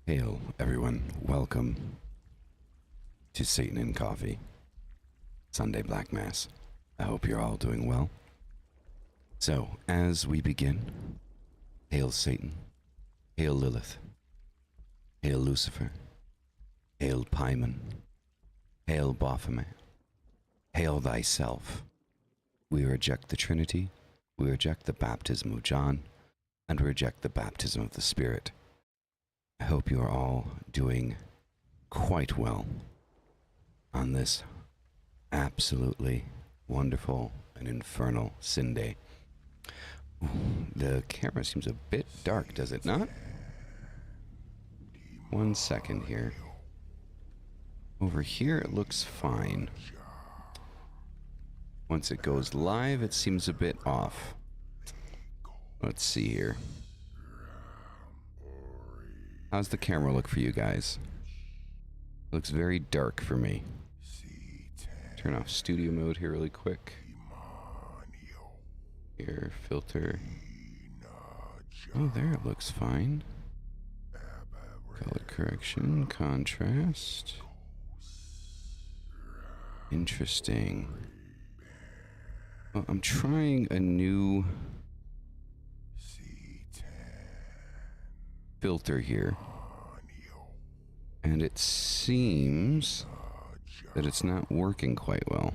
Hail, everyone. Welcome to Satan and Coffee, Sunday Black Mass. I hope you're all doing well. So, as we begin, hail Satan, hail Lilith, hail Lucifer, hail Paimon, hail Baphomet, hail thyself. We reject the Trinity, we reject the baptism of John, and reject the baptism of the Spirit. I hope you are all doing quite well on this absolutely wonderful and infernal sin day. Ooh, the camera seems a bit dark, does it not? 1 second here. Over here it looks fine. Once it goes live, it seems a bit off. Let's see here. How's the camera look for you guys? It looks very dark for me. Turn off studio mode here really quick. Here, filter. Oh, there it looks fine. Color correction, contrast. Interesting. Well, I'm trying a new filter here. And it seems that it's not working quite well.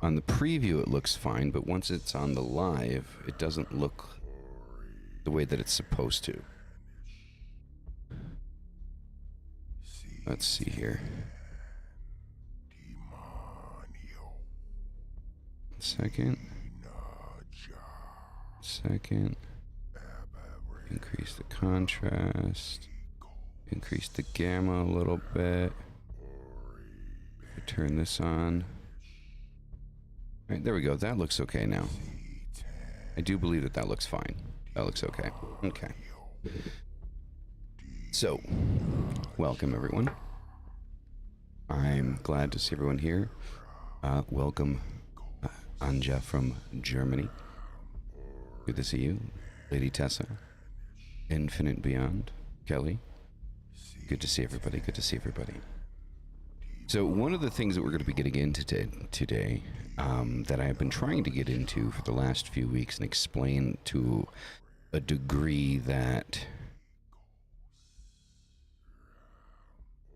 On the preview it looks fine, but once it's on the live, it doesn't look the way that it's supposed to. Let's see here. Second. Increase the contrast. Increase the gamma a little bit. Turn this on. Alright, there we go. That looks okay now. I do believe that that looks fine. That looks okay. Okay. So, welcome everyone. I'm glad to see everyone here. Welcome, Anja from Germany. Good to see you. Lady Tessa. Infinite Beyond. Kelly. Good to see everybody. Good to see everybody. So one of the things that we're going to be getting into today, that I have been trying to get into for the last few weeks and explain to a degree that...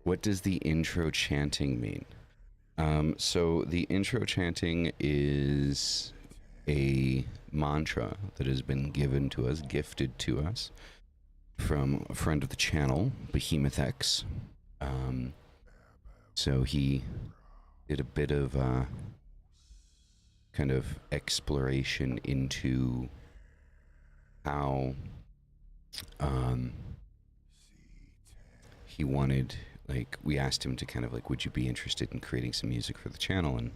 What does the intro chanting mean? So the intro chanting is a mantra that has been given to us, gifted to us, from a friend of the channel, Behemoth X. So he did a bit of kind of exploration into how he wanted, like, we asked him to kind of like, would you be interested in creating some music for the channel, and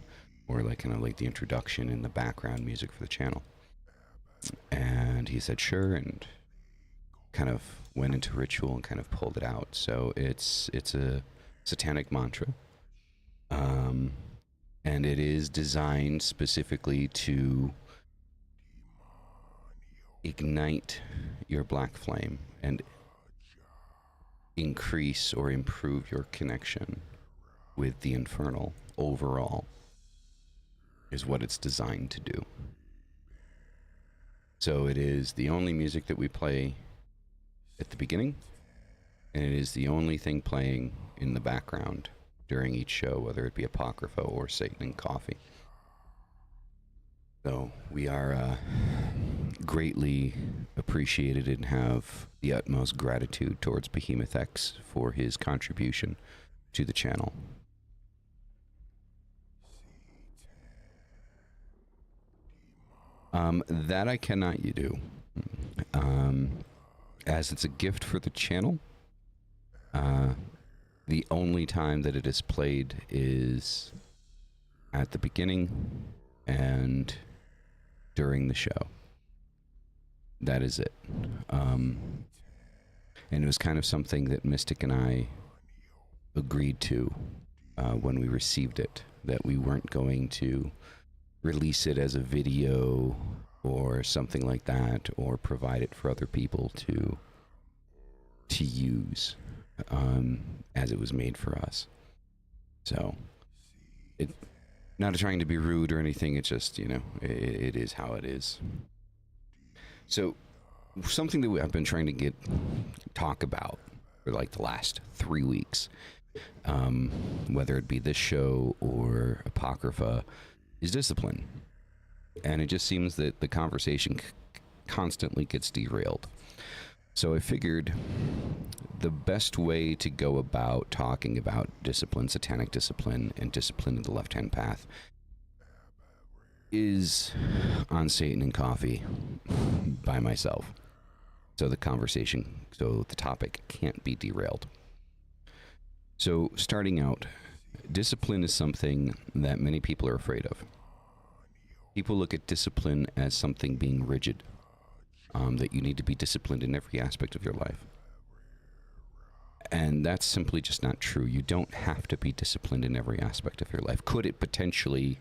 or like kind of like the introduction and the background music for the channel. And he said sure, and kind of went into ritual and kind of pulled it out. So it's a satanic mantra, and it is designed specifically to ignite your black flame and increase or improve your connection with the infernal overall, is what it's designed to do. So it is the only music that we play at the beginning, and it is the only thing playing in the background during each show, whether it be Apocrypha or Satan and Coffee. So we are greatly appreciated and have the utmost gratitude towards Behemoth X for his contribution to the channel. That I cannot do. As it's a gift for the channel, the only time that it is played is at the beginning and during the show. That is it. And it was kind of something that Mystic and I agreed to when we received it, that we weren't going to release it as a video or something like that, or provide it for other people to use, as it was made for us. So, not trying to be rude or anything, it's just, you know, it is how it is. So, something that I've been trying to talk about for like the last 3 weeks, whether it be this show or Apocrypha, is discipline. And it just seems that the conversation constantly gets derailed. So I figured the best way to go about talking about discipline, satanic discipline, and discipline in the left-hand path is on Satan and Coffee by myself. So the topic can't be derailed. So starting out, discipline is something that many people are afraid of. People look at discipline as something being rigid, that you need to be disciplined in every aspect of your life. And that's simply just not true. You don't have to be disciplined in every aspect of your life. Could it potentially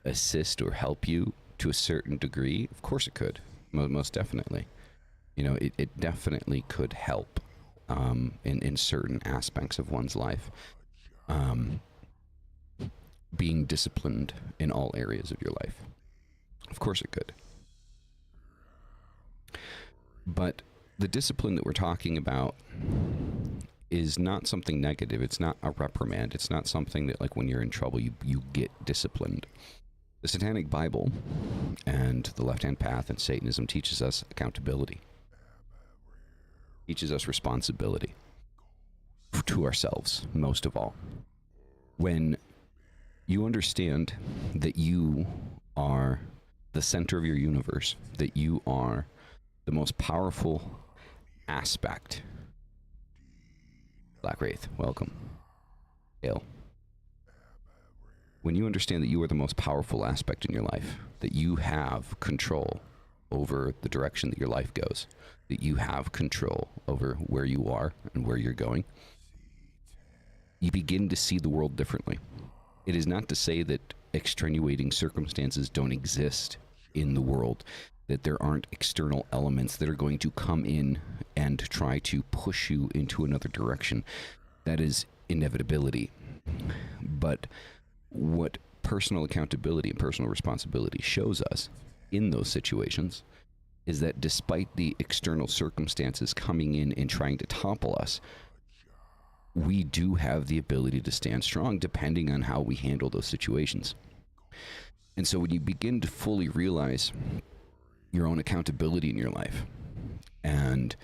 assist or help you to a certain degree? Of course it could, most definitely. You know, it definitely could help in certain aspects of one's life. Being disciplined in all areas of your life. Of course it could. But the discipline that we're talking about is not something negative. It's not a reprimand. It's not something that, like, when you're in trouble, you get disciplined. The Satanic Bible and the left-hand path and Satanism teaches us accountability. Teaches us responsibility to ourselves, most of all. When you understand that you are the center of your universe, that you are the most powerful aspect. Black Wraith, welcome. Hail. When you understand that you are the most powerful aspect in your life, that you have control over the direction that your life goes, that you have control over where you are and where you're going, you begin to see the world differently. It is not to say that extenuating circumstances don't exist in the world, that there aren't external elements that are going to come in and try to push you into another direction. That is inevitability. But what personal accountability and personal responsibility shows us in those situations is that despite the external circumstances coming in and trying to topple us, we do have the ability to stand strong depending on how we handle those situations. And so when you begin to fully realize your own accountability in your life and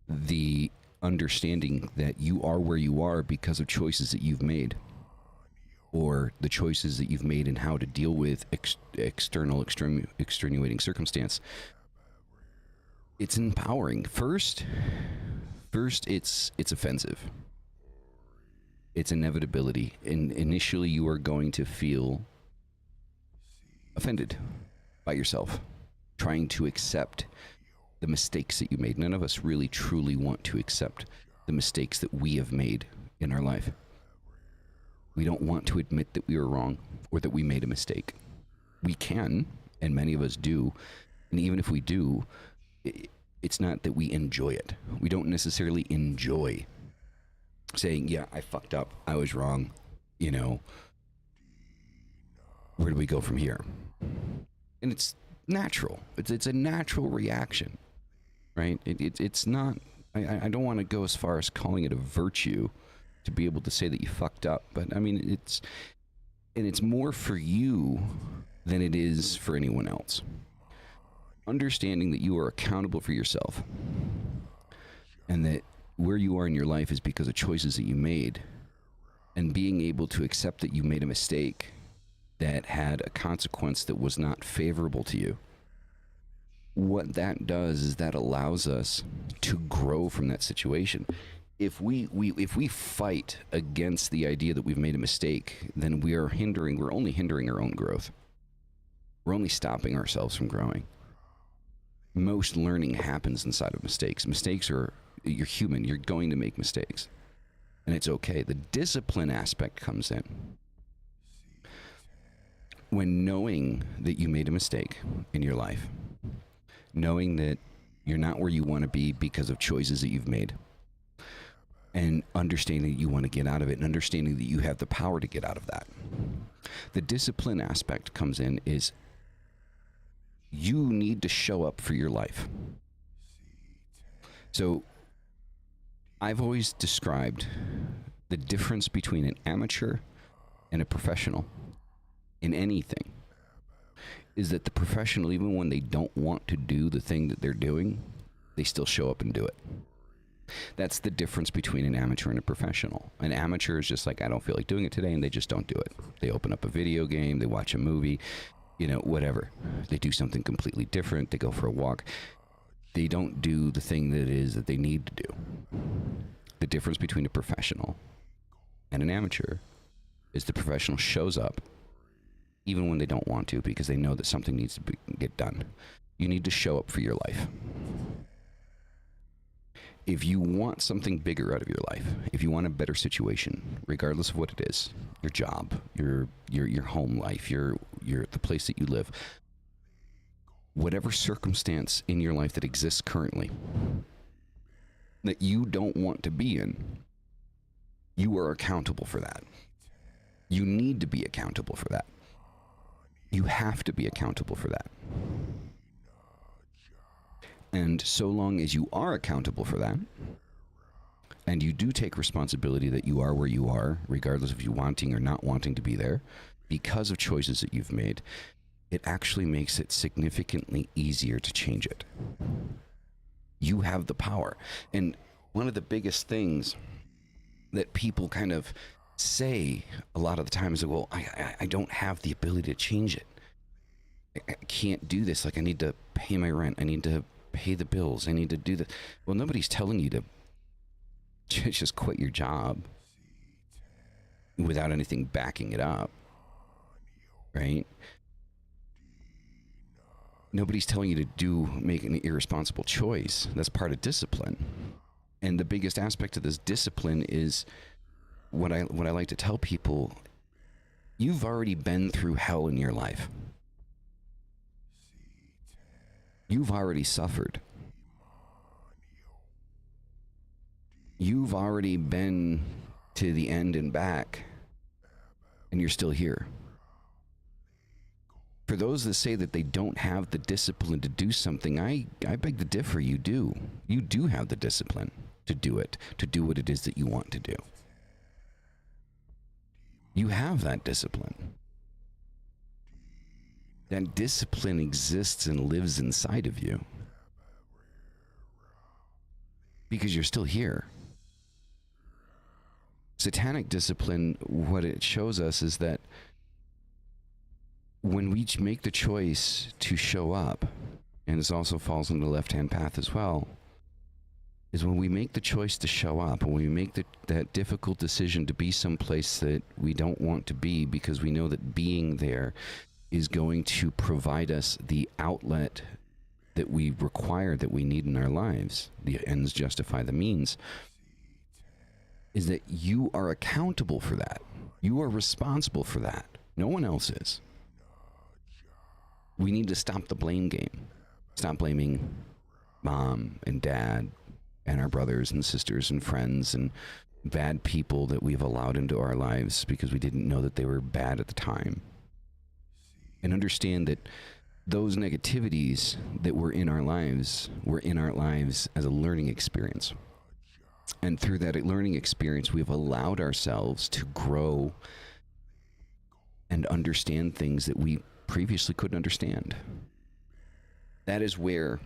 the understanding that you are where you are because of choices that you've made, or the choices that you've made in how to deal with external extenuating circumstance, it's empowering. First it's offensive. It's inevitability. And initially you are going to feel offended by yourself, trying to accept the mistakes that you made. None of us really truly want to accept the mistakes that we have made in our life. We don't want to admit that we were wrong or that we made a mistake. We can, and many of us do. And even if we do, it's not that we enjoy it. We don't necessarily enjoy saying, yeah, I fucked up. I was wrong. You know, where do we go from here? And it's natural. It's a natural reaction, right? It's not, I don't want to go as far as calling it a virtue to be able to say that you fucked up. But I mean, it's more for you than it is for anyone else. Understanding that you are accountable for yourself and that where you are in your life is because of choices that you made, and being able to accept that you made a mistake that had a consequence that was not favorable to you. What that does is that allows us to grow from that situation. If we fight against the idea that we've made a mistake, then we're only hindering our own growth. We're only stopping ourselves from growing. Most learning happens inside of mistakes. You're human, you're going to make mistakes. And it's okay. The discipline aspect comes in. When knowing that you made a mistake in your life, knowing that you're not where you want to be because of choices that you've made, and understanding that you want to get out of it, and understanding that you have the power to get out of that. The discipline aspect comes in is you need to show up for your life. So I've always described the difference between an amateur and a professional in anything is that the professional, even when they don't want to do the thing that they're doing, they still show up and do it. That's the difference between an amateur and a professional. An amateur is just like, I don't feel like doing it today, and they just don't do it. They open up a video game, they watch a movie, whatever. They do something completely different. They go for a walk. They don't do the thing that they need to do. The difference between a professional and an amateur is the professional shows up even when they don't want to, because they know that something needs to get done. You need to show up for your life. If you want something bigger out of your life, if you want a better situation, regardless of what it is, your job, your home life, the place that you live, whatever circumstance in your life that exists currently that you don't want to be in, you are accountable for that. You need to be accountable for that. You have to be accountable for that. And so long as you are accountable for that, and you do take responsibility that you are where you are, regardless of you wanting or not wanting to be there, because of choices that you've made, it actually makes it significantly easier to change it. You have the power. And one of the biggest things that people kind of say a lot of the time is, well, I don't have the ability to change it. I can't do this. Like, I need to pay my rent. I need to pay the bills. I need to do this. Well, nobody's telling you to just quit your job without anything backing it up, right? Nobody's telling you to make an irresponsible choice. That's part of discipline. And the biggest aspect of this discipline is what I like to tell people: you've already been through hell in your life. You've already suffered. You've already been to the end and back, and you're still here. For those that say that they don't have the discipline to do something, I beg to differ. You do. You do have the discipline to do it, to do what it is that you want to do. You have that discipline. That discipline exists and lives inside of you because you're still here. Satanic discipline, what it shows us is that when we make the choice to show up, and this also falls into the left-hand path as well, is when we make the choice to show up, when we make that difficult decision to be someplace that we don't want to be because we know that being there is going to provide us the outlet that we require, that we need in our lives. The ends justify the means. Is that you are accountable for that. You are responsible for that. No one else is. We need to stop the blame game. Stop blaming mom and dad and our brothers and sisters and friends and bad people that we've allowed into our lives because we didn't know that they were bad at the time. And understand that those negativities that were in our lives as a learning experience. And through that learning experience, we've allowed ourselves to grow and understand things that we previously couldn't understand. That is where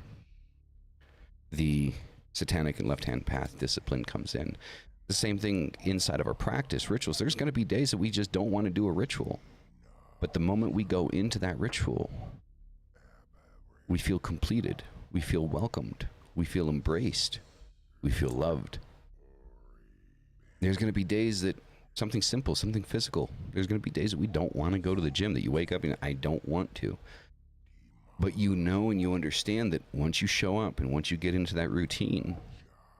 the satanic and left-hand path discipline comes in. The same thing inside of our practice, rituals. There's going to be days that we just don't want to do a ritual. But the moment we go into that ritual, we feel completed. We feel welcomed. We feel embraced. We feel loved. There's going to be days that something simple, something physical. There's going to be days that we don't want to go to the gym, that you wake up and I don't want to. But you know and you understand that once you show up and once you get into that routine,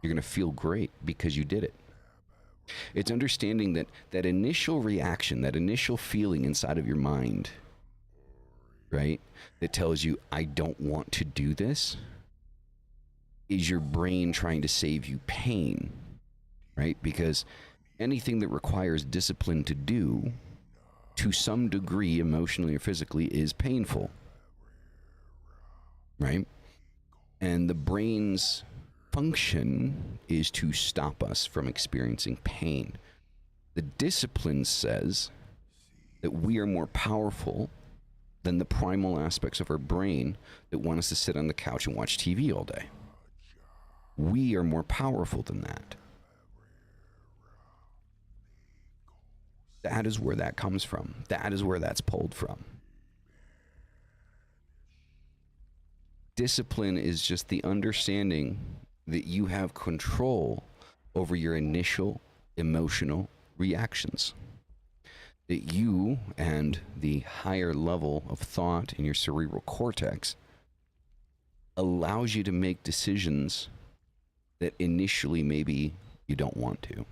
you're going to feel great because you did it. It's understanding that that initial reaction, that initial feeling inside of your mind, right, that tells you, I don't want to do this, is your brain trying to save you pain, right? Because anything that requires discipline to do, to some degree, emotionally or physically, is painful, right? And the brain's function is to stop us from experiencing pain. The discipline says that we are more powerful than the primal aspects of our brain that want us to sit on the couch and watch TV all day. We are more powerful than that. That is where that comes from. That is where that's pulled from. Discipline is just the understanding that you have control over your initial emotional reactions. That you and the higher level of thought in your cerebral cortex allows you to make decisions that initially maybe you don't want to.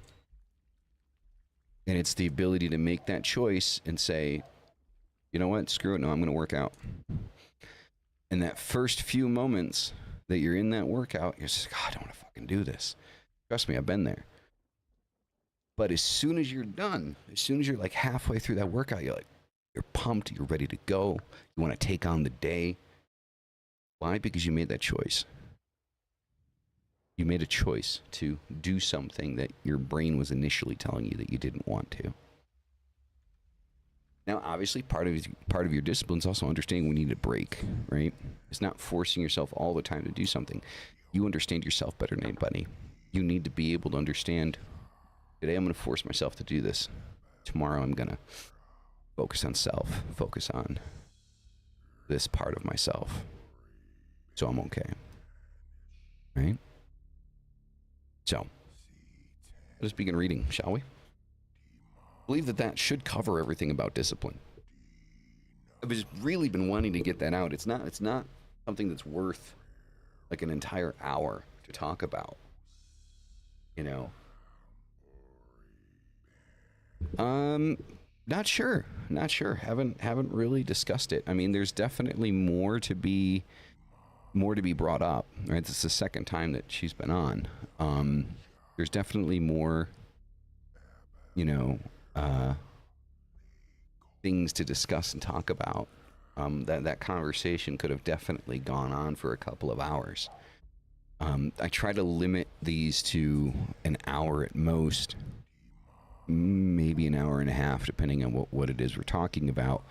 And it's the ability to make that choice and say, you know what, screw it, no, I'm going to work out. And that first few moments that you're in that workout, you're just like, oh, I don't want to fucking do this. Trust me, I've been there. But as soon as you're done, as soon as you're like halfway through that workout, you're pumped, you're ready to go. You want to take on the day. Why? Because you made that choice. You made a choice to do something that your brain was initially telling you that you didn't want to. Now, obviously, part of your discipline is also understanding we need a break, right? It's not forcing yourself all the time to do something. You understand yourself better than anybody. You need to be able to understand, today I'm going to force myself to do this. Tomorrow I'm going to focus on self, focus on this part of myself. So I'm okay, right? So, let us begin reading, shall we? I believe that should cover everything about discipline. I've just really been wanting to get that out. It's not something that's worth like an entire hour to talk about. You know. Not sure. Haven't really discussed it. I mean, there's definitely more to be brought up, right? This is the second time that she's been on. There's definitely more, things to discuss and talk about. That conversation could have definitely gone on for a couple of hours. I try to limit these to an hour at most, maybe an hour and a half, depending on what it is we're talking about,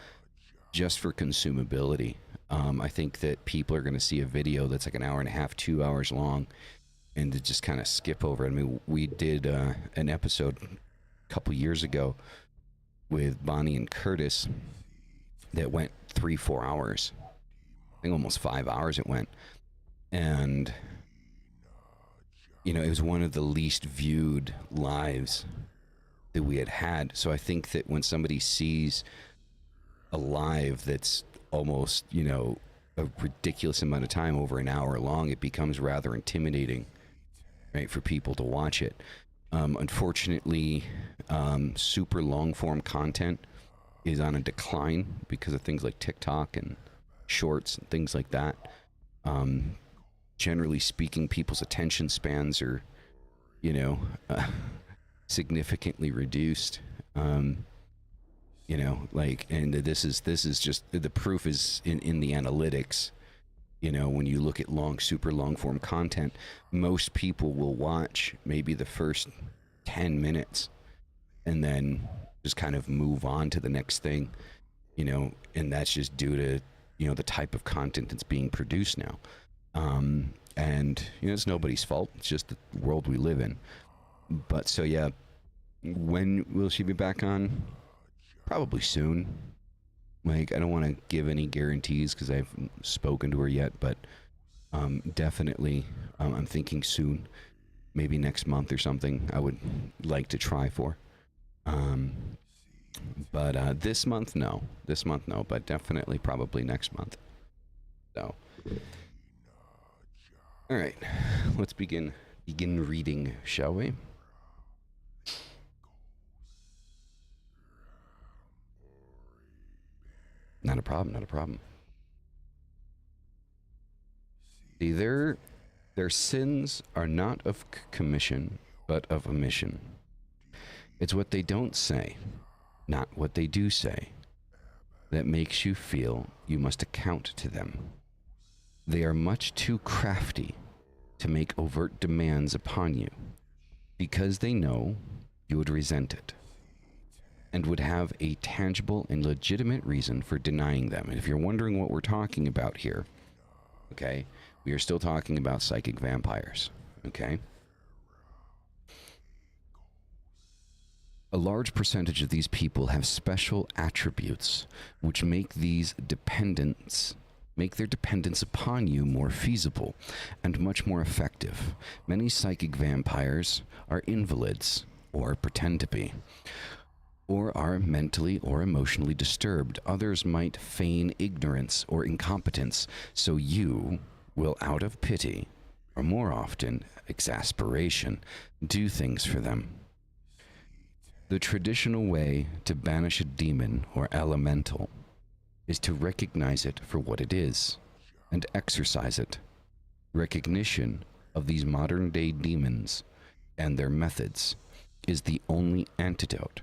just for consumability. I think that people are going to see a video that's like an hour and a half, 2 hours long, and to just kind of skip over it. I mean, we did an episode a couple years ago with Bonnie and Curtis that went 3-4 hours. I think almost 5 hours it went. And, it was one of the least viewed lives that we had. So I think that when somebody sees a live that's almost, a ridiculous amount of time, over an hour long, it becomes rather intimidating, right, for people to watch it. Unfortunately, super long form content is on a decline because of things like TikTok and shorts and things like that. Generally speaking, people's attention spans are, significantly reduced. And this is just, the proof is in the analytics. When you look at super long form content, most people will watch maybe the first 10 minutes and then just kind of move on to the next thing, and that's just due to, the type of content that's being produced now. And, it's nobody's fault. It's just the world we live in. But so, yeah, when will she be back on? Probably soon. Like, I don't want to give any guarantees because I haven't spoken to her yet, but definitely I'm thinking soon, maybe next month or something. I would like to try for. But this month, no. But definitely probably next month. So, all right, let's begin reading, shall we? Not a problem. See, their sins are not of commission, but of omission. It's what they don't say, not what they do say, that makes you feel you must account to them. They are much too crafty to make overt demands upon you, because they know you would resent it, and would have a tangible and legitimate reason for denying them. And if you're wondering what we're talking about here, okay, we are still talking about psychic vampires, okay? A large percentage of these people have special attributes which make their dependence upon you more feasible and much more effective. Many psychic vampires are invalids, or pretend to be, or are mentally or emotionally disturbed. Others might feign ignorance or incompetence, so you will, out of pity, or more often, exasperation, do things for them. The traditional way to banish a demon or elemental is to recognize it for what it is, and exorcise it. Recognition of these modern day demons and their methods is the only antidote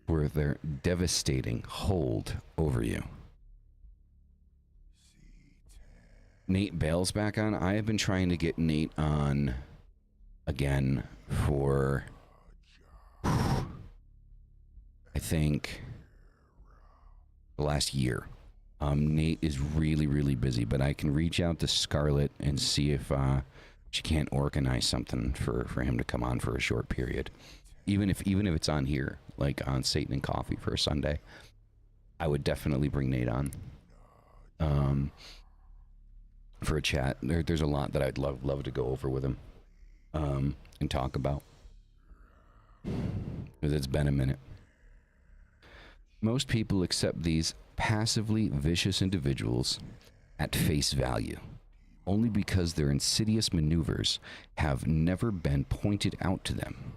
for their devastating hold over you. Nate Bale's back on. I have been trying to get Nate on again for, I think, the last year. Nate is really, really busy, but I can reach out to Scarlett and see if she can't organize something for him to come on for a short period. Even if it's on here, like on Satan and Coffee for a Sunday, I would definitely bring Nate on for a chat. There's a lot that I'd love to go over with him and talk about, because it's been a minute. Most people accept these passively vicious individuals at face value, only because their insidious maneuvers have never been pointed out to them.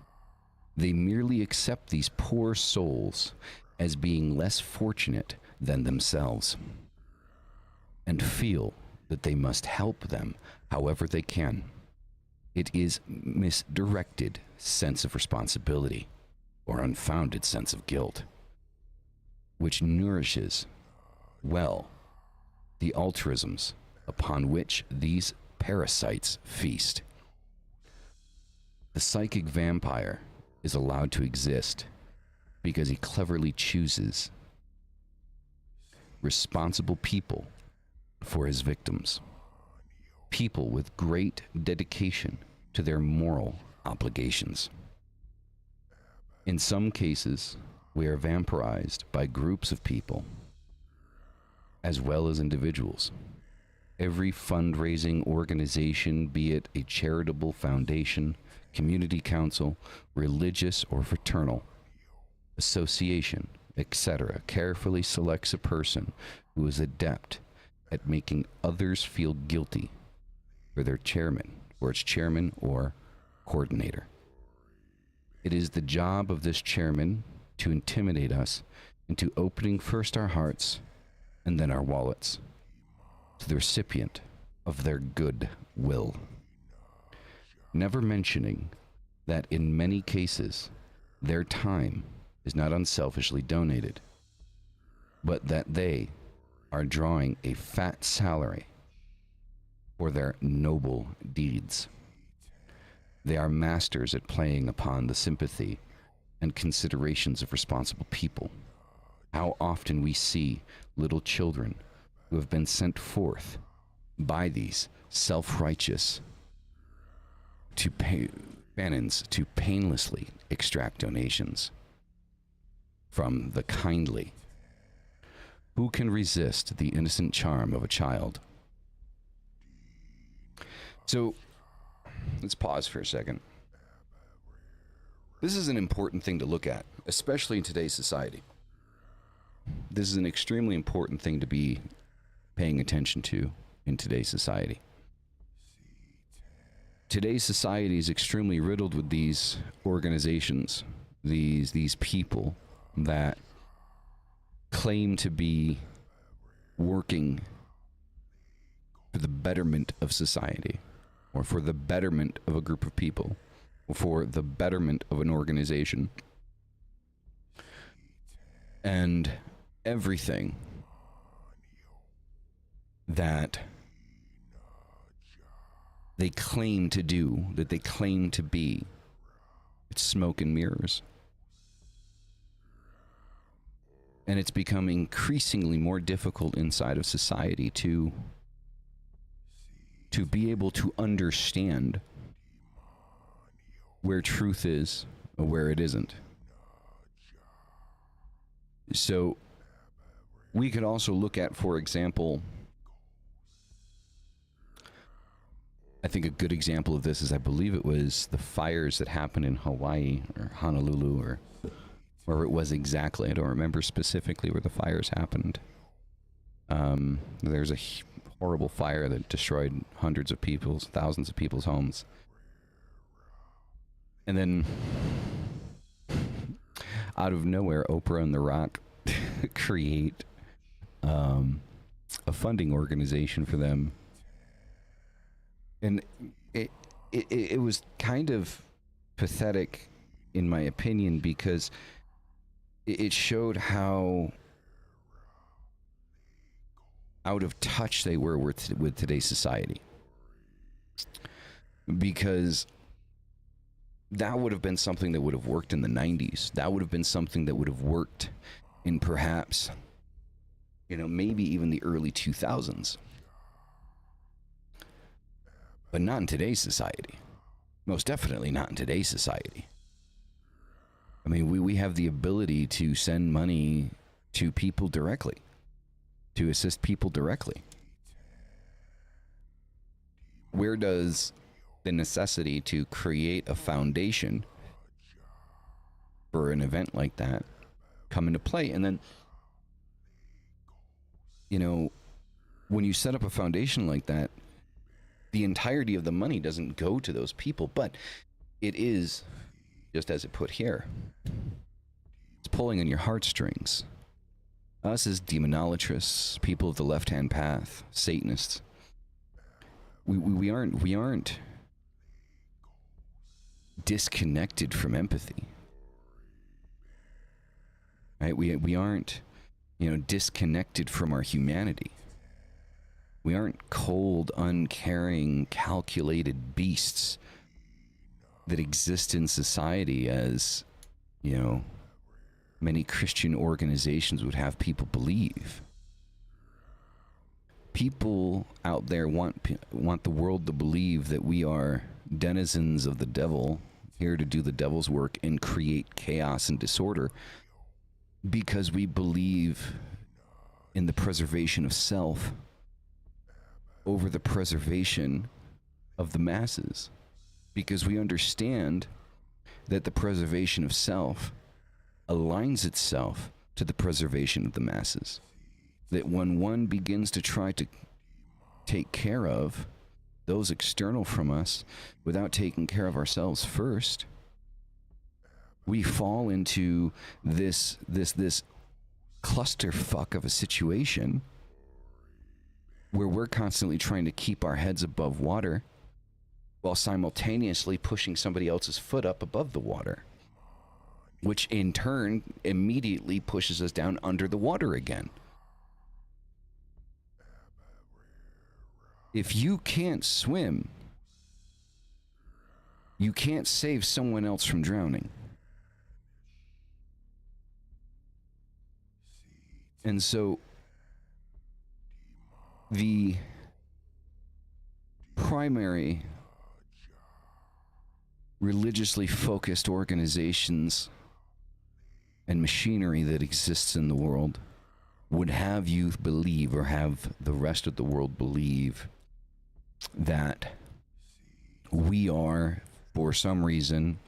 They merely accept these poor souls as being less fortunate than themselves, and feel that they must help them however they can. It is misdirected sense of responsibility or unfounded sense of guilt, which nourishes, well, the altruisms upon which these parasites feast. The psychic vampire is allowed to exist because he cleverly chooses responsible people for his victims, people with great dedication to their moral obligations. In some cases, we are vampirized by groups of people as well as individuals. Every fundraising organization, be it a charitable foundation, community council, religious or fraternal association, etc., carefully selects a person who is adept at making others feel guilty for their chairman, or its chairman or coordinator. It is the job of this chairman to intimidate us into opening first our hearts and then our wallets to the recipient of their good will, never mentioning that in many cases their time is not unselfishly donated, but that they are drawing a fat salary for their noble deeds. They are masters at playing upon the sympathy and considerations of responsible people. How often we see little children who have been sent forth by these self-righteous to pay Fanons to painlessly extract donations from the kindly. Who can resist the innocent charm of a child? So, let's pause for a second. This is an important thing to look at, especially in today's society. This is an extremely important thing to be paying attention to in today's society. Today's society is extremely riddled with these organizations, these people that claim to be working for the betterment of society, or for the betterment of a group of people, or for the betterment of an organization. And everything that they claim to do, that they claim to be, it's smoke and mirrors. And it's become increasingly more difficult inside of society to be able to understand where truth is or where it isn't. So we could also look at, for example, I think a good example of this is, I believe it was the fires that happened in Hawaii or Honolulu, or where it was exactly. I don't remember specifically where the fires happened. There's a horrible fire that destroyed hundreds of people's, thousands of people's homes. And then, out of nowhere, Oprah and The Rock create a funding organization for them. And it was kind of pathetic, in my opinion, because it showed how out of touch they were with today's society. Because that would have been something that would have worked in the 90s. That would have been something that would have worked in perhaps, maybe even the early 2000s. But not in today's society. Most definitely not in today's society. I mean, we have the ability to send money to people directly, to assist people directly. Where does the necessity to create a foundation for an event like that come into play? And then, when you set up a foundation like that, the entirety of the money doesn't go to those people, but it is, just as it put here, it's pulling on your heartstrings. Us as demonolatrists, people of the left-hand path, Satanists, we aren't disconnected from empathy, right? We aren't, disconnected from our humanity. We aren't cold, uncaring, calculated beasts that exist in society as, many Christian organizations would have people believe. People out there want the world to believe that we are denizens of the devil, here to do the devil's work and create chaos and disorder, because we believe in the preservation of self over the preservation of the masses, because we understand that the preservation of self aligns itself to the preservation of the masses. That when one begins to try to take care of those external from us without taking care of ourselves first, we fall into this clusterfuck of a situation where we're constantly trying to keep our heads above water while simultaneously pushing somebody else's foot up above the water, which in turn immediately pushes us down under the water again. If you can't swim, you can't save someone else from drowning. And so the primary religiously focused organizations and machinery that exists in the world would have you believe, or have the rest of the world believe, that we are, for some reason,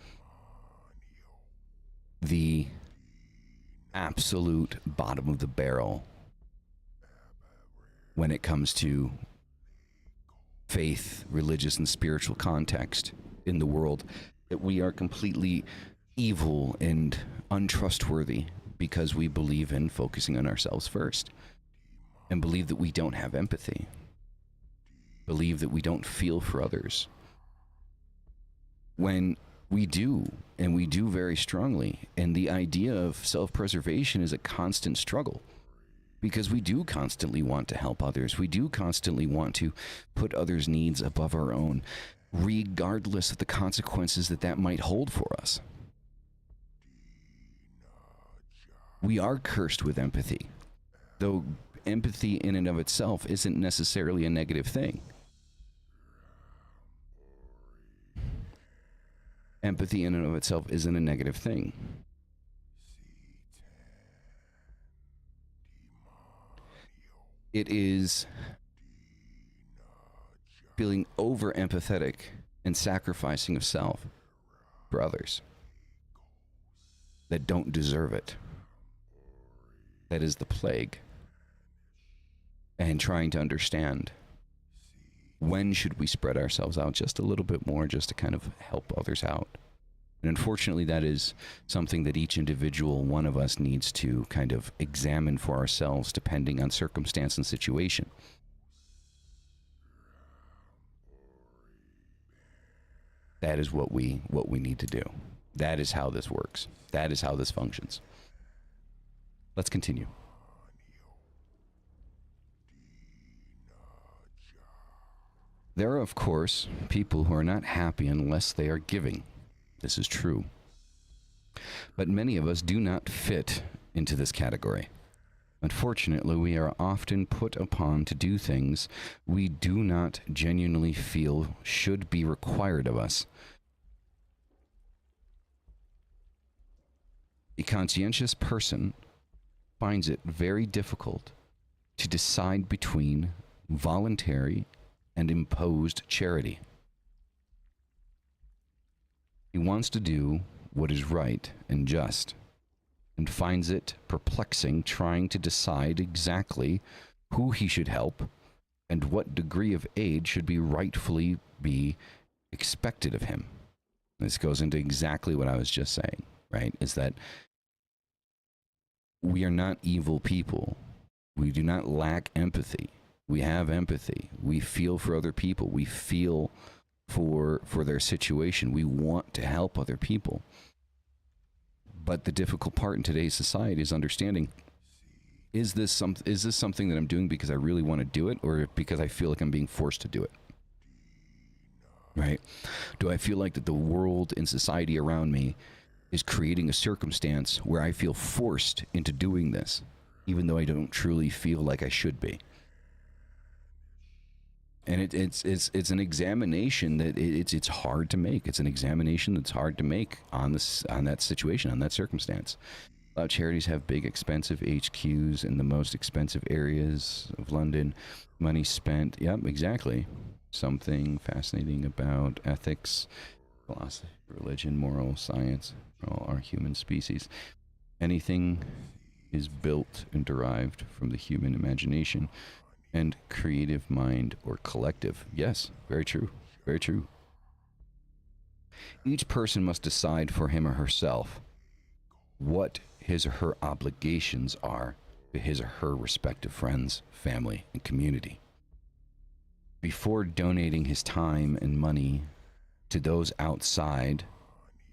the absolute bottom of the barrel when it comes to faith, religious, and spiritual context in the world, that we are completely evil and untrustworthy because we believe in focusing on ourselves first, and believe that we don't have empathy, believe that we don't feel for others, when we do, and we do very strongly. And the idea of self-preservation is a constant struggle, because we do constantly want to help others. We do constantly want to put others' needs above our own, regardless of the consequences that might hold for us. We are cursed with empathy, though empathy in and of itself isn't necessarily a negative thing. Empathy in and of itself isn't a negative thing. It is feeling over empathetic and sacrificing of self for others that don't deserve it. That is the plague. And trying to understand, when should we spread ourselves out just a little bit more, just to kind of help others out? And unfortunately, that is something that each individual one of us needs to kind of examine for ourselves, depending on circumstance and situation. That is what we need to do. That is how this works. That is how this functions. Let's continue. There are, of course, people who are not happy unless they are giving. This is true. But many of us do not fit into this category. Unfortunately, we are often put upon to do things we do not genuinely feel should be required of us. A conscientious person finds it very difficult to decide between voluntary and imposed charity. He wants to do what is right and just, and finds it perplexing trying to decide exactly who he should help and what degree of aid should be rightfully be expected of him. This goes into exactly what I was just saying, right? Is that we are not evil people. We do not lack empathy. We have empathy. We feel for other people. We feel for their situation. We want to help other people. But the difficult part in today's society is understanding, is this something that I'm doing because I really want to do it, or because I feel like I'm being forced to do it? Right? Do I feel like that the world and society around me is creating a circumstance where I feel forced into doing this, even though I don't truly feel like I should be? And it's an examination that it's hard to make. It's an examination that's hard to make on that situation, on that circumstance. A lot of charities have big, expensive HQs in the most expensive areas of London. Money spent. Yep, exactly. Something fascinating about ethics, philosophy, religion, moral, science, all our human species. Anything is built and derived from the human imagination and creative mind or collective. Yes, very true. Very true. Each person must decide for him or herself what his or her obligations are to his or her respective friends, family, and community. Before donating his time and money to those outside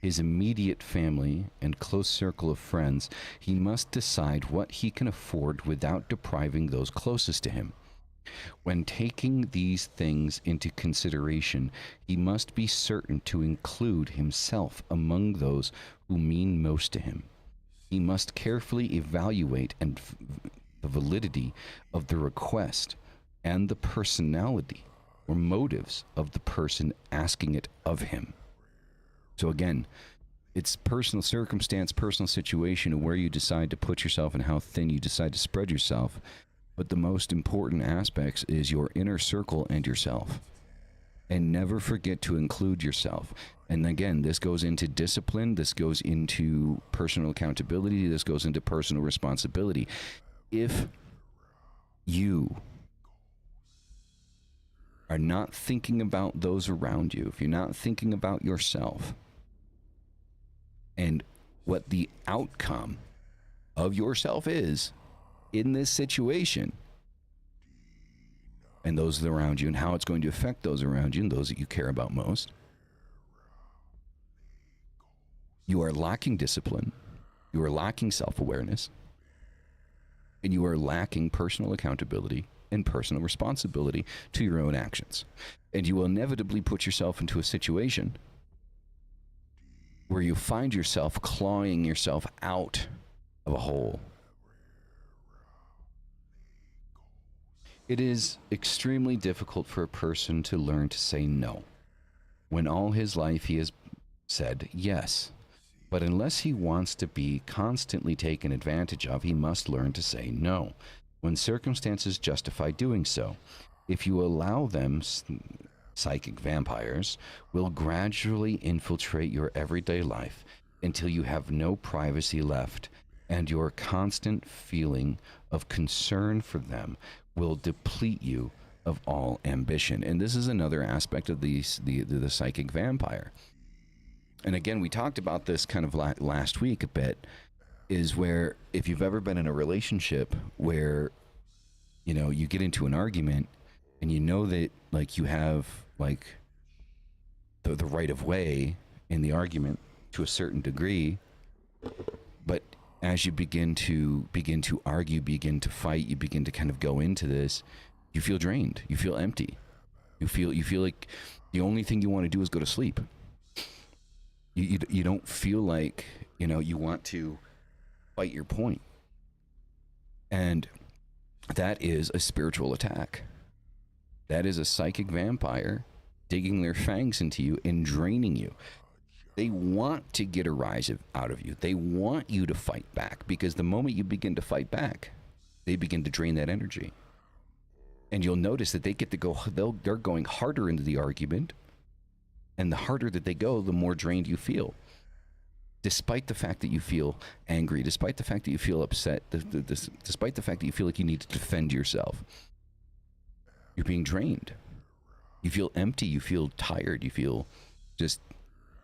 his immediate family and close circle of friends, he must decide what he can afford without depriving those closest to him. When taking these things into consideration, he must be certain to include himself among those who mean most to him. He must carefully evaluate the validity of the request and the personality or motives of the person asking it of him. So again, it's personal circumstance, personal situation, and where you decide to put yourself and how thin you decide to spread yourself. But the most important aspects is your inner circle and yourself. And never forget to include yourself. And again, this goes into discipline, this goes into personal accountability, this goes into personal responsibility. If you are not thinking about those around you, if you're not thinking about yourself and what the outcome of yourself is in this situation, and those around you, and how it's going to affect those around you and those that you care about most, you are lacking discipline, you are lacking self-awareness, and you are lacking personal accountability and personal responsibility to your own actions. And you will inevitably put yourself into a situation where you find yourself clawing yourself out of a hole. It is extremely difficult for a person to learn to say no, when all his life he has said yes. But unless he wants to be constantly taken advantage of, he must learn to say no, when circumstances justify doing so. If you allow them, psychic vampires will gradually infiltrate your everyday life until you have no privacy left, and your constant feeling of concern for them will deplete you of all ambition. And this is another aspect of the psychic vampire. and again, we talked about this kind of last week a bit, is where if you've ever been in a relationship where, you know, you get into an argument and you know that like you have like the right of way in the argument to a certain degree, but as you begin to argue, begin to fight, you begin to kind of go into this, you feel drained, you feel empty, you feel like the only thing you want to do is go to sleep. You don't feel like, you know, you want to fight your point. And that is a spiritual attack. That is a psychic vampire digging their fangs into you and draining you. They want to get a rise out of you. They want you to fight back, because the moment you begin to fight back, they begin to drain that energy. And you'll notice that they get to go, they're going harder into the argument. And the harder that they go, the more drained you feel. Despite the fact that you feel angry, despite the fact that you feel upset, despite the fact that you feel like you need to defend yourself, you're being drained. You feel empty, you feel tired, you feel just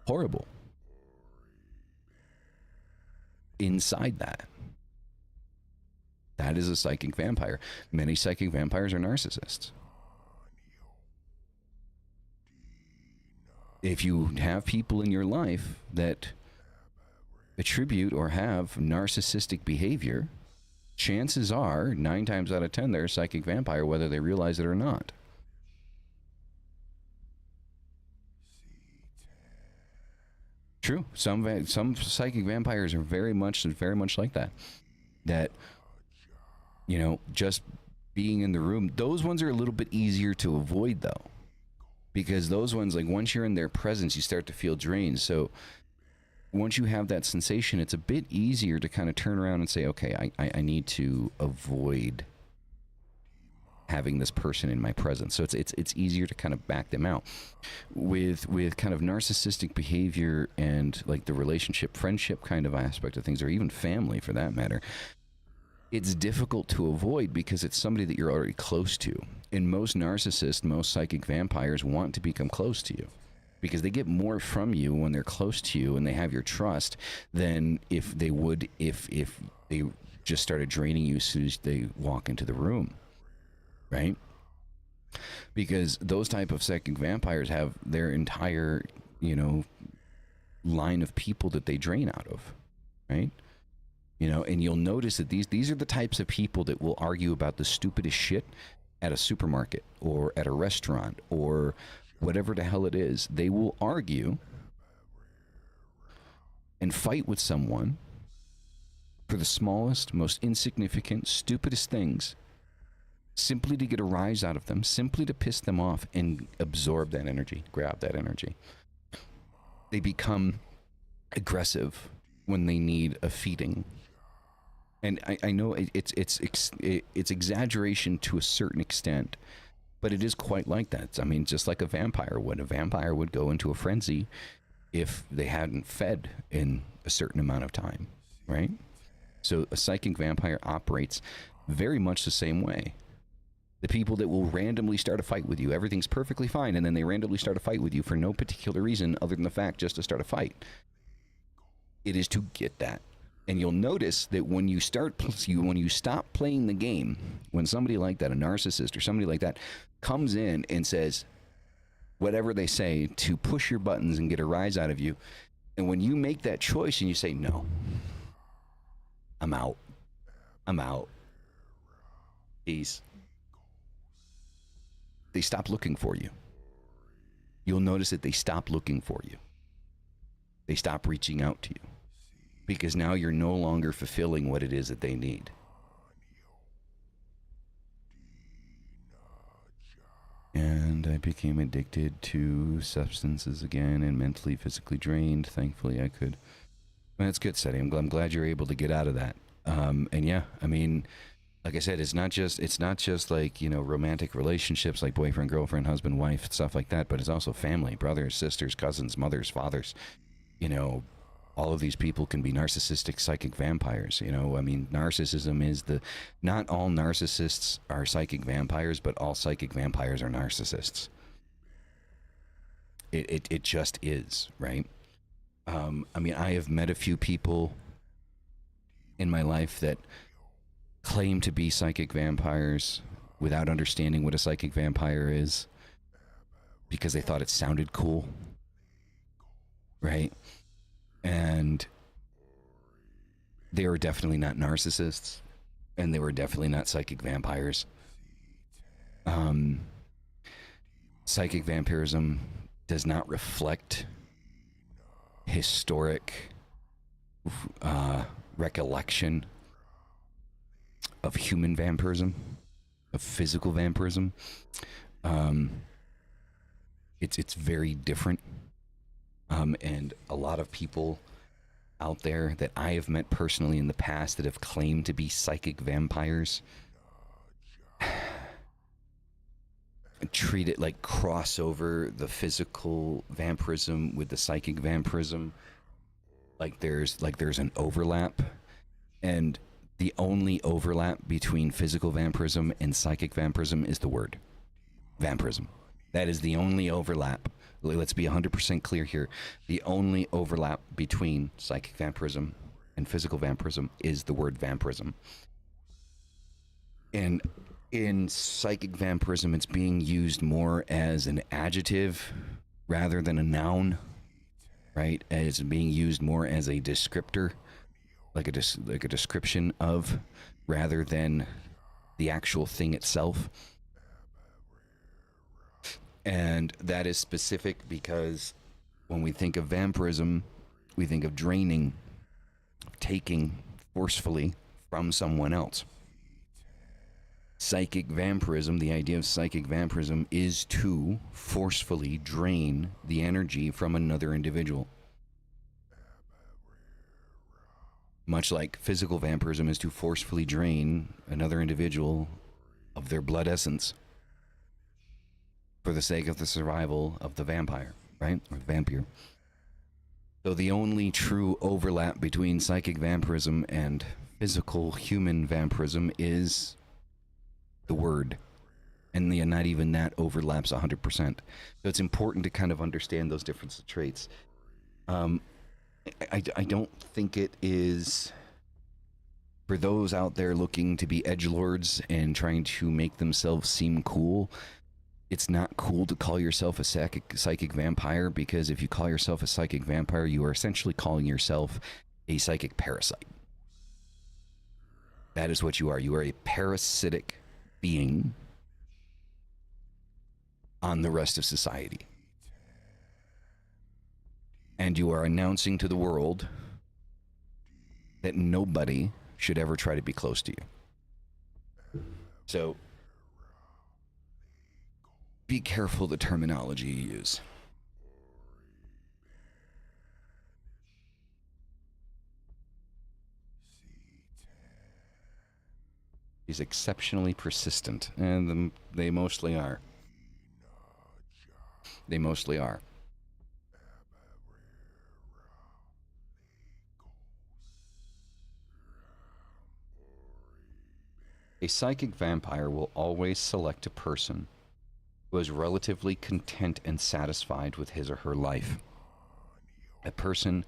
horrible inside that. That is a psychic vampire. Many psychic vampires are narcissists. If you have people in your life that attribute or have narcissistic behavior, chances are 9 times out of 10 they're a psychic vampire, whether they realize it or not. True. Some psychic vampires are very much like that. That, you know, just being in the room, those ones are a little bit easier to avoid though. Because those ones, like once you're in their presence, you start to feel drained. So once you have that sensation, it's a bit easier to kind of turn around and say, okay, I need to avoid having this person in my presence. So it's easier to kind of back them out. With kind of narcissistic behavior and like the relationship, friendship kind of aspect of things, or even family for that matter, it's difficult to avoid because it's somebody that you're already close to. And most narcissists, most psychic vampires want to become close to you because they get more from you when they're close to you and they have your trust than if they would if they just started draining you as soon as they walk into the room, right? Because those type of psychic vampires have their entire, you know, line of people that they drain out of, right? You know, and you'll notice that these are the types of people that will argue about the stupidest shit at a supermarket or at a restaurant or whatever the hell it is. They will argue and fight with someone for the smallest, most insignificant, stupidest things, simply to get a rise out of them, simply to piss them off and absorb that energy, grab that energy. They become aggressive when they need a feeding. And I know it's exaggeration to a certain extent, but it is quite like that. I mean, just like a vampire would. A vampire would go into a frenzy if they hadn't fed in a certain amount of time, right? So a psychic vampire operates very much the same way. The people that will randomly start a fight with you, everything's perfectly fine, and then they randomly start a fight with you for no particular reason other than the fact just to start a fight. It is to get that. And you'll notice that when you stop playing the game, when somebody like that, a narcissist or somebody like that, comes in and says whatever they say to push your buttons and get a rise out of you, and when you make that choice and you say, no, I'm out, peace, they stop looking for you. You'll notice that they stop looking for you. They stop reaching out to you. Because now you're no longer fulfilling what it is that they need. And I became addicted to substances again and mentally, physically drained. Thankfully, I could. Well, that's good, Seti. I'm glad you're able to get out of that. And yeah, I mean, like I said, it's not just like, you know, romantic relationships like boyfriend, girlfriend, husband, wife, stuff like that, but it's also family, brothers, sisters, cousins, mothers, fathers, you know. All of these people can be narcissistic psychic vampires. You know, I mean, narcissism is not all narcissists are psychic vampires, but all psychic vampires are narcissists. It just is, right? I mean, I have met a few people in my life that claim to be psychic vampires without understanding what a psychic vampire is because they thought it sounded cool, right? And they were definitely not narcissists, and they were definitely not psychic vampires. Psychic vampirism does not reflect historic recollection of human vampirism, of physical vampirism. It's very different. And a lot of people out there that I have met personally in the past that have claimed to be psychic vampires treat it like crossover the physical vampirism with the psychic vampirism. Like there's an overlap, and the only overlap between physical vampirism and psychic vampirism is the word vampirism. That is the only overlap. Let's be 100% clear here. The only overlap between psychic vampirism and physical vampirism is the word vampirism. And in psychic vampirism, it's being used more as an adjective rather than a noun, right? It's being used more as a descriptor, like a description of, rather than the actual thing itself. And that is specific because when we think of vampirism, we think of draining, taking forcefully from someone else. Psychic vampirism, the idea of psychic vampirism is to forcefully drain the energy from another individual. Much like physical vampirism is to forcefully drain another individual of their blood essence for the sake of the survival of the vampire, right? Or the vampire. So the only true overlap between psychic vampirism and physical human vampirism is the word. And not even that overlaps 100%. So it's important to kind of understand those different traits. I don't think it is, for those out there looking to be edgelords and trying to make themselves seem cool, it's not cool to call yourself a psychic vampire, because if you call yourself a psychic vampire, you are essentially calling yourself a psychic parasite. That is what you are. You are a parasitic being on the rest of society. And you are announcing to the world that nobody should ever try to be close to you. So be careful the terminology you use. He's exceptionally persistent, and they mostly are. They mostly are. A psychic vampire will always select a person who is relatively content and satisfied with his or her life. A person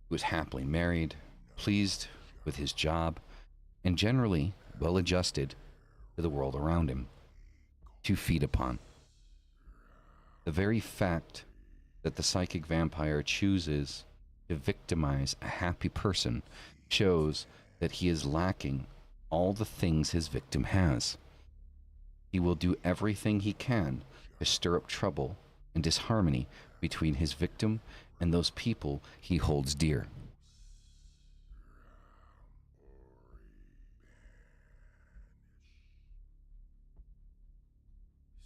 who is happily married, pleased with his job, and generally well adjusted to the world around him, to feed upon. The very fact that the psychic vampire chooses to victimize a happy person shows that he is lacking all the things his victim has. He will do everything he can to stir up trouble and disharmony between his victim and those people he holds dear.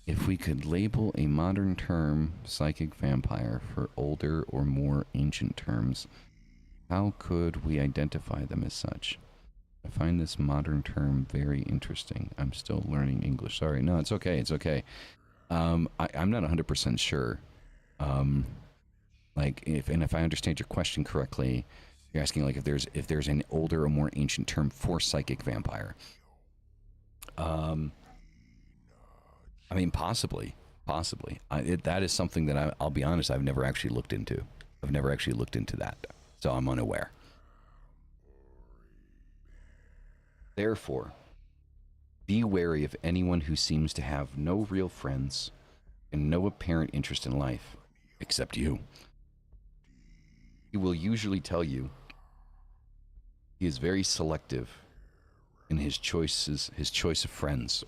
If we could label a modern term psychic vampire for older or more ancient terms, how could we identify them as such? I find this modern term very interesting. I'm still learning English. Sorry. No, it's okay. It's okay. I'm not 100% sure. If I understand your question correctly, you're asking like if there's an older or more ancient term for psychic vampire. I mean, possibly. That is something that I'll be honest, I've never actually looked into. I've never actually looked into that, so I'm unaware. Therefore, be wary of anyone who seems to have no real friends and no apparent interest in life, except you. He will usually tell you he is very selective in his choice of friends,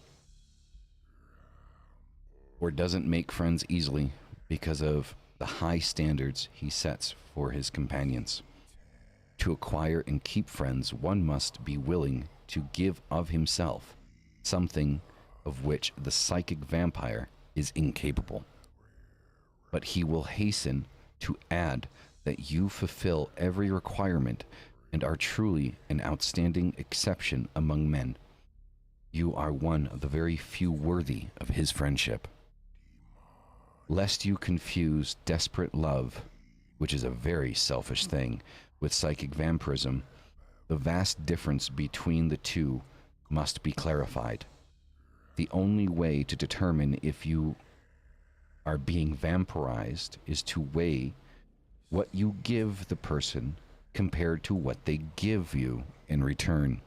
or doesn't make friends easily because of the high standards he sets for his companions. To acquire and keep friends, one must be willing to give of himself something of which the psychic vampire is incapable. But he will hasten to add that you fulfill every requirement and are truly an outstanding exception among men. You are one of the very few worthy of his friendship. Lest you confuse desperate love, which is a very selfish thing, with psychic vampirism, the vast difference between the two must be clarified. The only way to determine if you are being vampirized is to weigh what you give the person compared to what they give you in return.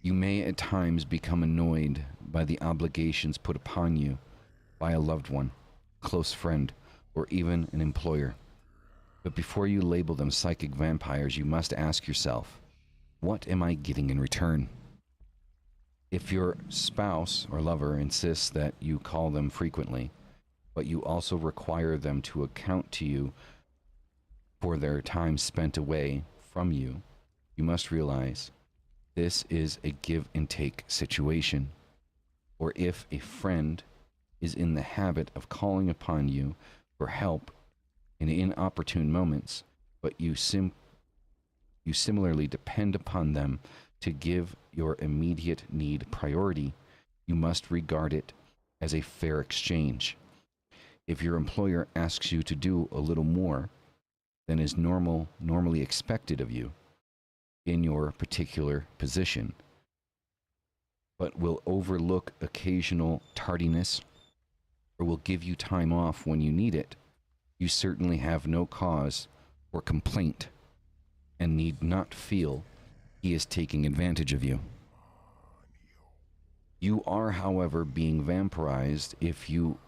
You may at times become annoyed by the obligations put upon you by a loved one, close friend, or even an employer. But before you label them psychic vampires, you must ask yourself, what am I getting in return? If your spouse or lover insists that you call them frequently, but you also require them to account to you for their time spent away from you, you must realize this is a give and take situation. Or if a friend is in the habit of calling upon you for help in inopportune moments, but you similarly depend upon them to give your immediate need priority, you must regard it as a fair exchange. If your employer asks you to do a little more than is normally expected of you in your particular position, but will overlook occasional tardiness or will give you time off when you need it, you certainly have no cause for complaint and need not feel he is taking advantage of you. You are, however, being vampirized if you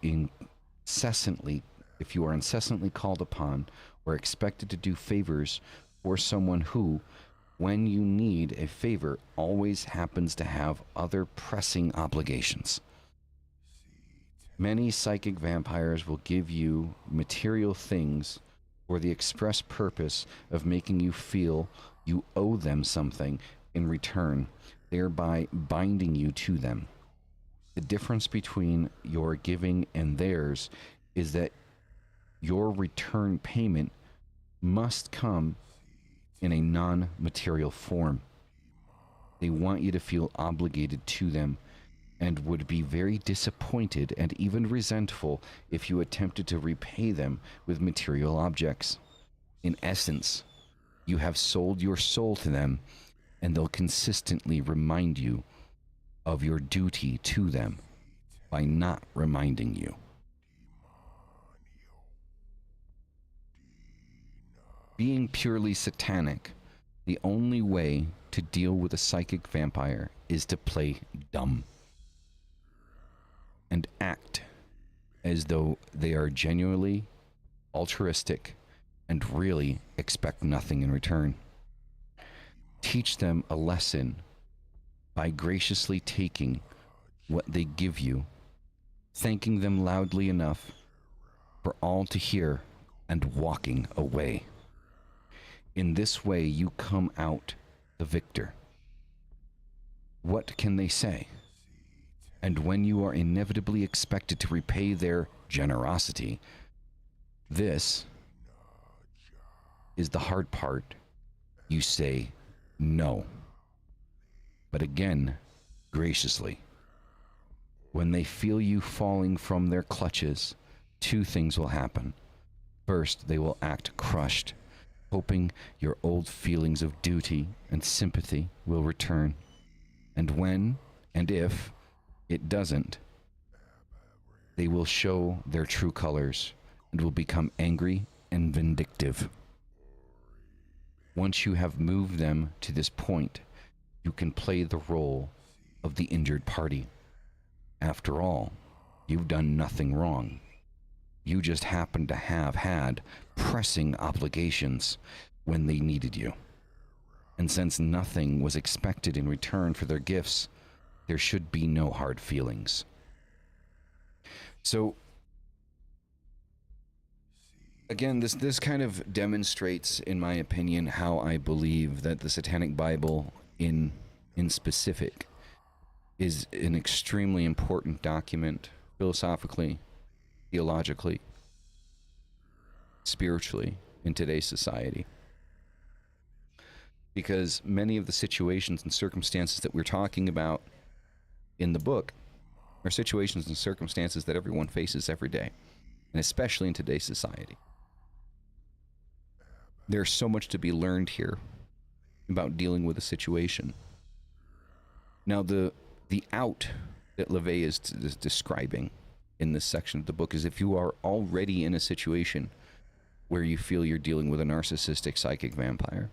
are incessantly called upon or expected to do favors for someone who, when you need a favor, always happens to have other pressing obligations. Many psychic vampires will give you material things for the express purpose of making you feel you owe them something in return, thereby binding you to them. The difference between your giving and theirs is that your return payment must come in a non-material form. They want you to feel obligated to them and would be very disappointed and even resentful if you attempted to repay them with material objects. In essence, you have sold your soul to them, and they'll consistently remind you of your duty to them by not reminding you. Being purely satanic, the only way to deal with a psychic vampire is to play dumb and act as though they are genuinely altruistic and really expect nothing in return. Teach them a lesson by graciously taking what they give you, thanking them loudly enough for all to hear, and walking away. In this way, you come out the victor. What can they say? And when you are inevitably expected to repay their generosity, this is the hard part. You say no. But again, graciously. When they feel you falling from their clutches, two things will happen. First, they will act crushed, hoping your old feelings of duty and sympathy will return. And when, and if, it doesn't, they will show their true colors and will become angry and vindictive. Once you have moved them to this point, you can play the role of the injured party. After all, you've done nothing wrong. You just happen to have had pressing obligations when they needed you. And since nothing was expected in return for their gifts, there should be no hard feelings. So, again, this kind of demonstrates, in my opinion, how I believe that the Satanic Bible in specific is an extremely important document philosophically, theologically, spiritually in today's society. Because many of the situations and circumstances that we're talking about in the book are situations and circumstances that everyone faces every day, and especially in today's society. There's so much to be learned here about dealing with a situation. Now, the out that LaVey is describing in this section of the book is if you are already in a situation where you feel you're dealing with a narcissistic psychic vampire.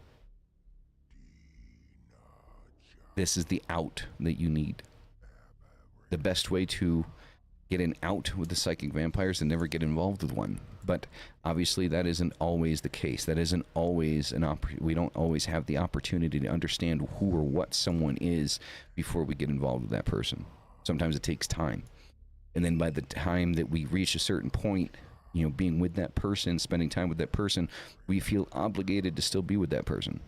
This is the out that you need. The best way to get an out with the psychic vampires and never get involved with one. But obviously that isn't always the case. That isn't always we don't always have the opportunity to understand who or what someone is before we get involved with that person. Sometimes it takes time. And then by the time that we reach a certain point, you know, being with that person, spending time with that person, we feel obligated to still be with that person.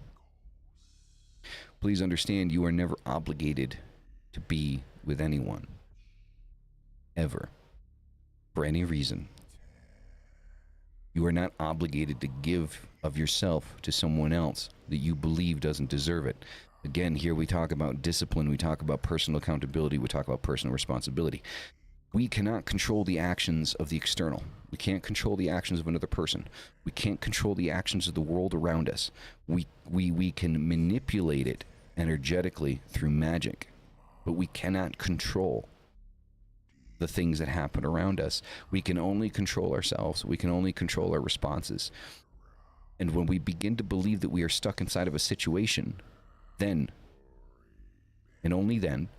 Please understand, you are never obligated to be with anyone. Ever. For any reason. You are not obligated to give of yourself to someone else that you believe doesn't deserve it. Again, here we talk about discipline, we talk about personal accountability, we talk about personal responsibility. We cannot control the actions of the external. We can't control the actions of another person. We can't control the actions of the world around us. We can manipulate it energetically through magic, but we cannot control the things that happen around us. We can only control ourselves. We can only control our responses. And when we begin to believe that we are stuck inside of a situation, then, and only then,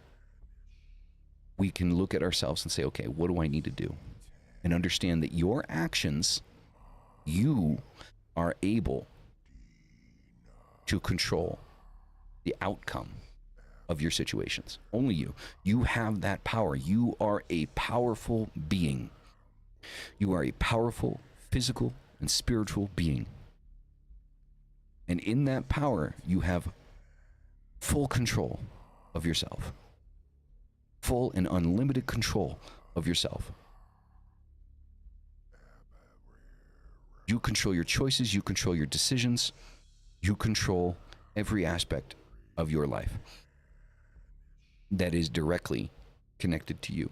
we can look at ourselves and say, okay, what do I need to do? And understand that your actions, you are able to control the outcome of your situations. Only you. You have that power. You are a powerful being. You are a powerful physical and spiritual being. And in that power, you have full control of yourself. Full and unlimited control of yourself. You control your choices, you control your decisions, you control every aspect of your life that is directly connected to you.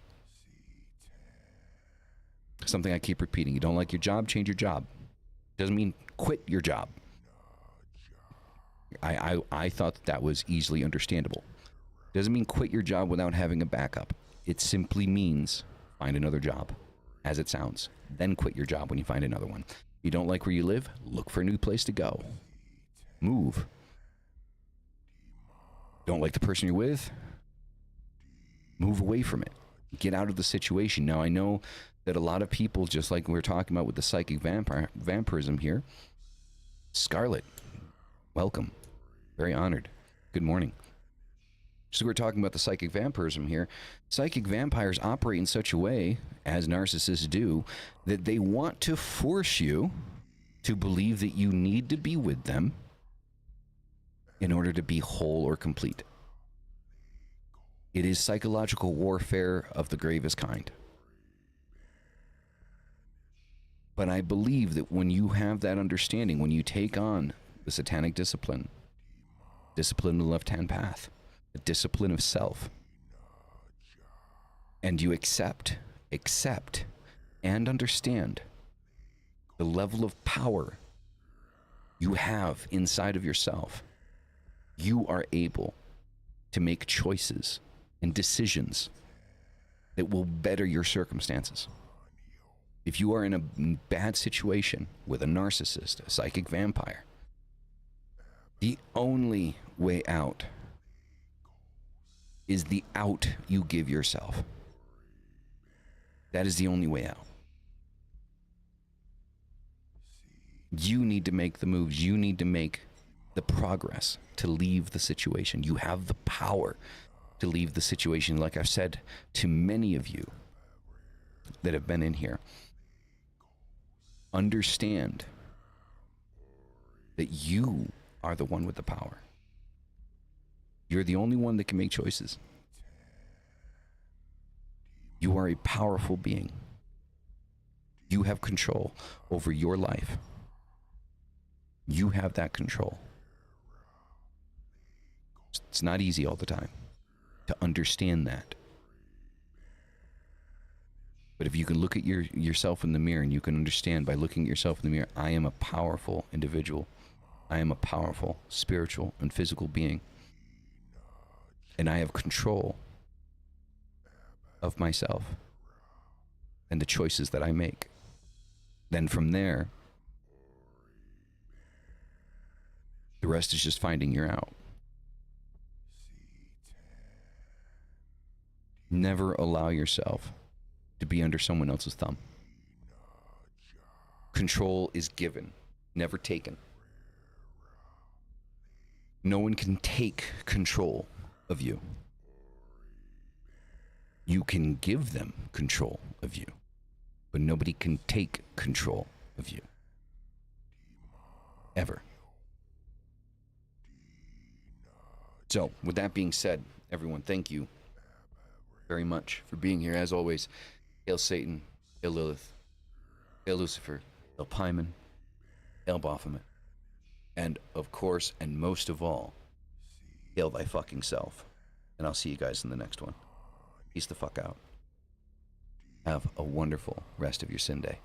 Something I keep repeating, you don't like your job, change your job. Doesn't mean quit your job. I thought that was easily understandable. Doesn't mean quit your job without having a backup. It simply means find another job, as it sounds. Then quit your job when you find another one. You don't like where you live? Look for a new place to go. Move. Don't like the person you're with? Move away from it. Get out of the situation. Now, I know that a lot of people, just like we were talking about with the psychic vampirism here, Scarlet, welcome. Very honored. Good morning. So we're talking about the psychic vampirism here. Psychic vampires operate in such a way, as narcissists do, that they want to force you to believe that you need to be with them in order to be whole or complete. It is psychological warfare of the gravest kind. But I believe that when you have that understanding, when you take on the satanic discipline, discipline of the left-hand path, the discipline of self, and you accept, and understand the level of power you have inside of yourself, you are able to make choices and decisions that will better your circumstances. If you are in a bad situation with a narcissist, a psychic vampire, the only way out is the out you give yourself. That is the only way out. You need to make the moves. You need to make the progress to leave the situation. You have the power to leave the situation. Like I've said to many of you that have been in here, understand that you are the one with the power. You're the only one that can make choices. You are a powerful being. You have control over your life. You have that control. It's not easy all the time to understand that. But if you can look at yourself in the mirror and you can understand by looking at yourself in the mirror, I am a powerful individual. I am a powerful spiritual and physical being. And I have control of myself and the choices that I make. Then from there, the rest is just finding your out. Never allow yourself to be under someone else's thumb. Control is given, never taken. No one can take control of you. You can give them control of you, but nobody can take control of you. Ever. So, with that being said, everyone, thank you very much for being here. As always, hail Satan, hail Lilith, hail Lucifer, hail Pyman, hail Baphomet, and of course, and most of all, hail thy fucking self. And I'll see you guys in the next one. Peace the fuck out. Have a wonderful rest of your Sunday.